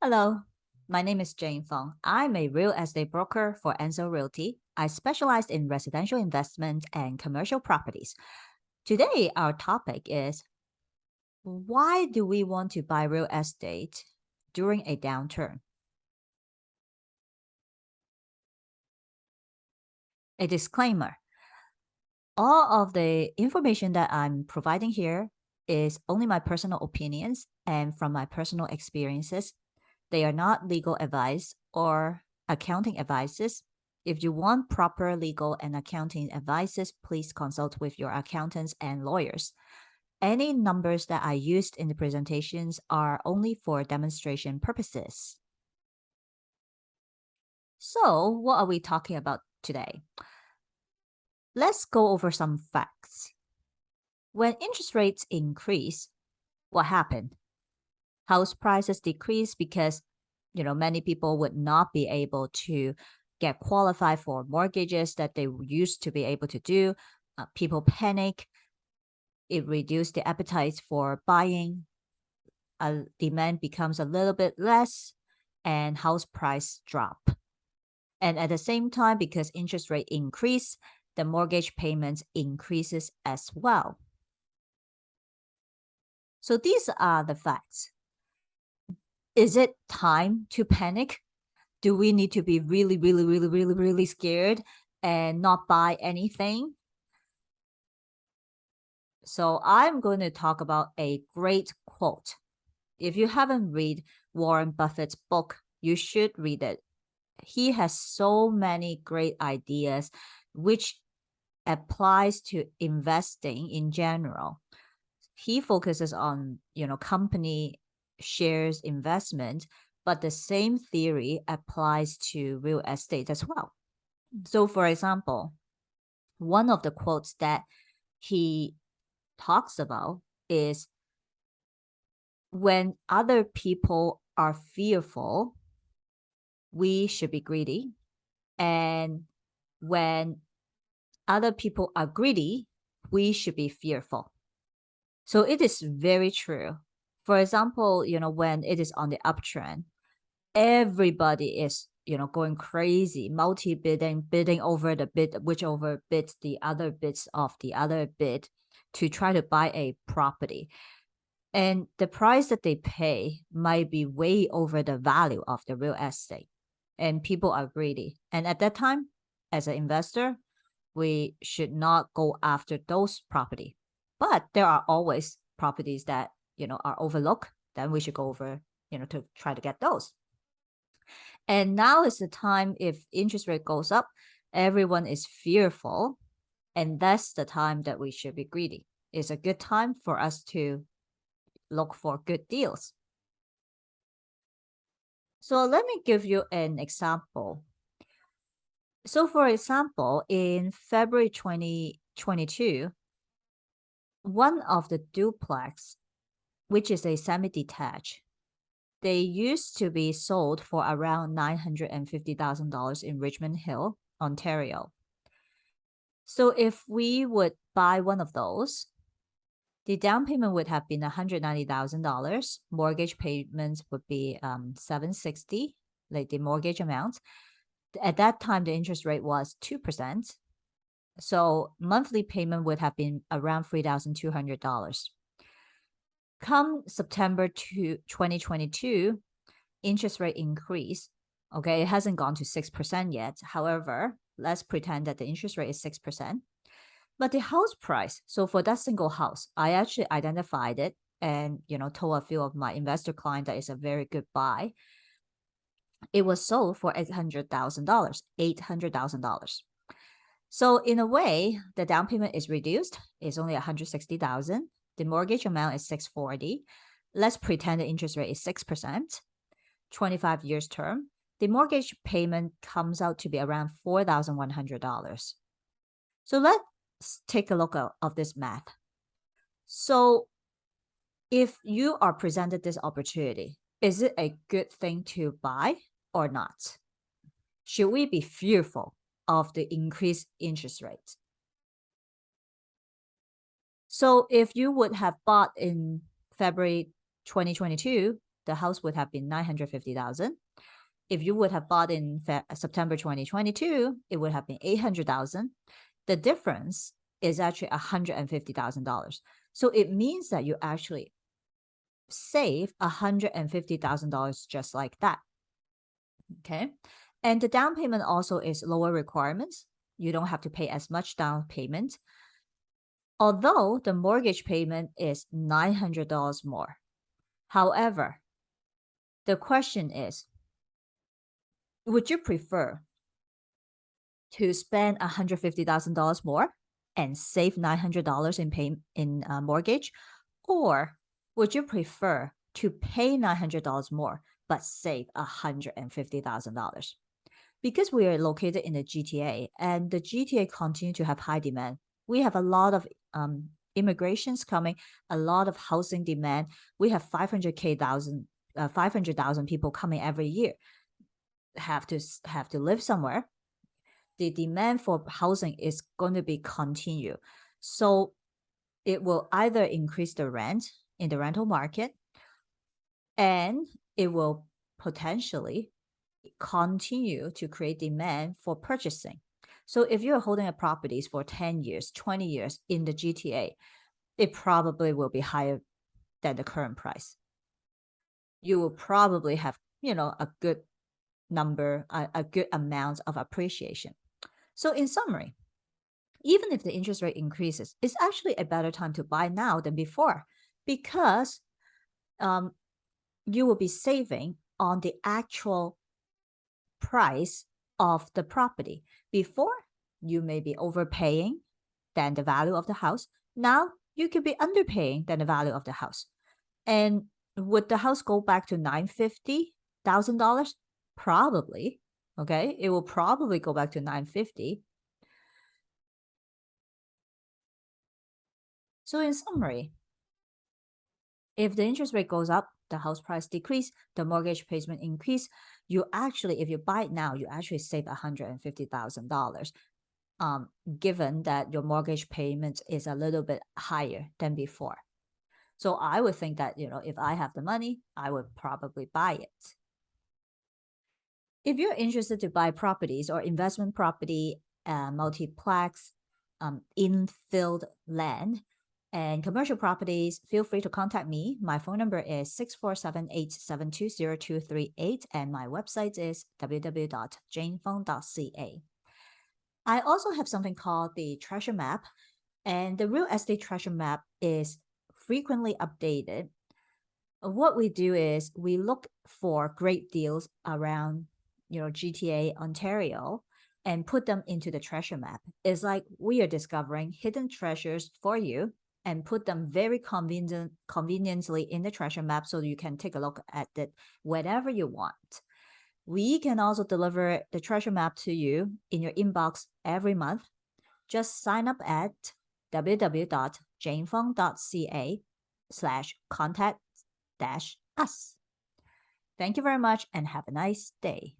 Hello, my name is Jane Fong. I'm a real estate broker for Enzo Realty. I specialize in residential investment and commercial properties. Today, our topic is why do we want to buy real estate during a downturn? A disclaimer. All of the information that I'm providing here is only my personal opinions and from my personal experiences. They are not legal advice or accounting advices. If you want proper legal and accounting advices, please consult with your accountants and lawyers. Any numbers that I used in the presentations are only for demonstration purposes. So, what are we talking about today? Let's go over some facts. When interest rates increase, what happened? House prices decrease because many people would not be able to get qualified for mortgages that they used to be able to do. People panic. It reduced the appetite for buying. Demand becomes a little bit less, and house price drop. And at the same time, because interest rate increase, the mortgage payments increases as well. So these are the facts. Is it time to panic? Do we need to be really, really, really, really, really scared and not buy anything? So I'm going to talk about a great quote. If you haven't read Warren Buffett's book, you should read it. He has so many great ideas which applies to investing in general. He focuses on, company shares investment, but the same theory applies to real estate as well. So, for example, one of the quotes that he talks about is when other people are fearful, we should be greedy. And when other people are greedy, we should be fearful. So it is very true. For example, when it is on the uptrend, everybody is going crazy, bidding over the bid, which overbids the other bids of the other bid to try to buy a property. And the price that they pay might be way over the value of the real estate. And people are greedy. And at that time, as an investor, we should not go after those property. But there are always properties that, are overlooked. Then we should go over, to try to get those. And now is the time, if interest rate goes up, everyone is fearful. And that's the time that we should be greedy. It's a good time for us to look for good deals. So let me give you an example. So for example, in February 2022, one of the duplex, which is a semi-detached, they used to be sold for around $950,000 in Richmond Hill, Ontario. So if we would buy one of those, the down payment would have been $190,000. Mortgage payments would be $760,000, like the mortgage amount. At that time, the interest rate was 2%. So monthly payment would have been around $3,200. Come September 2022, interest rate increase. Okay, it hasn't gone to 6% yet. However, let's pretend that the interest rate is 6%. But the house price, so for that single house, I actually identified it and told a few of my investor clients that it's a very good buy. It was sold for $800,000. So in a way, the down payment is reduced. It's only $160,000. The mortgage amount is $640,000. Let's pretend the interest rate is 6%, 25 years term. The mortgage payment comes out to be around $4,100. So let's take a look of this math. So if you are presented this opportunity, is it a good thing to buy or not? Should we be fearful of the increased interest rate? So if you would have bought in February 2022, the house would have been $950,000. If you would have bought in September 2022, it would have been $800,000. The difference is actually $150,000. So it means that you actually save $150,000 just like that. Okay. And the down payment also is lower requirements. You don't have to pay as much down payment. Although the mortgage payment is $900 more. However, the question is, would you prefer to spend $150,000 more and save $900 in mortgage, or would you prefer to pay $900 more but save $150,000? Because we are located in the GTA and the GTA continue to have high demand, we have a lot of immigrations coming, a lot of housing demand. We have 500,000 people coming every year. Have to live somewhere. The demand for housing is going to be continue. So it will either increase the rent in the rental market, and it will potentially continue to create demand for purchasing. So if you're holding a properties for 10 years, 20 years in the GTA, it probably will be higher than the current price. You will probably have, a good number, a good amount of appreciation. So in summary, even if the interest rate increases, it's actually a better time to buy now than before, because you will be saving on the actual price of the property. Before, you may be overpaying than the value of the house. Now, you could be underpaying than the value of the house. And would the house go back to $950,000? Probably. Okay, it will probably go back to $950,000. So in summary, if the interest rate goes up, the house price decrease, the mortgage payment increase, you actually, if you buy it now, you actually save $150,000. Given that your mortgage payment is a little bit higher than before. So I would think that, if I have the money, I would probably buy it. If you're interested to buy properties or investment property, multiplex, infilled land, and commercial properties, feel free to contact me. My phone number is 647-872-0238, and my website is www.janefeng.ca. I also have something called the treasure map, and the real estate treasure map is frequently updated. What we do is we look for great deals around, GTA, Ontario, and put them into the treasure map. It's like we are discovering hidden treasures for you and put them very conveniently in the treasure map so you can take a look at it whenever you want. We can also deliver the treasure map to you in your inbox every month. Just sign up at www.janefeng.ca/contact-us. Thank you very much and have a nice day.